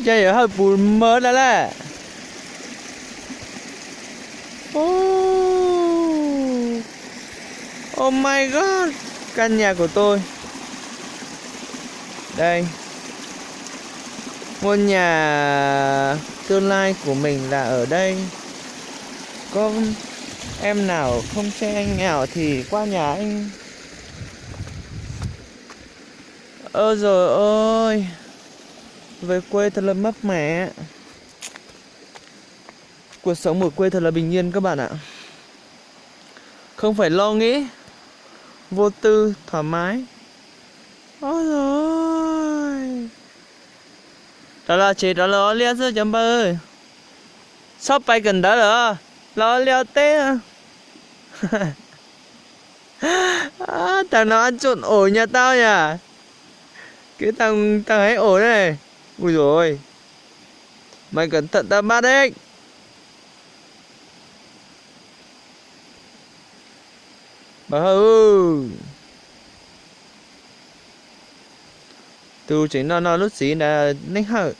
Chơi ở hơi buồn mơ đó là. Oh. Oh my god. Căn nhà của tôi. Đây. Ngôi nhà tương lai của mình là ở đây. Có em nào không chơi anh nào thì qua nhà anh. Ơ rồi ơi. Về quê thật là mát mẻ. Cuộc sống ở quê thật là bình yên các bạn ạ. Không phải lo nghĩ. Vô tư, thoải mái. Ôi rồi. Đó là chị đó là lia sơ chấm ơi. Shop bay gần đó rồi. Lo lia tê à. À, thằng nó ăn trộn ổi nhà tao nhỉ. Cái thằng ấy ổi này. Ui dồi. Mày cẩn thận tao bắt đấy. Bà ơi. Tôi chính nó lúc xí là nếch hở.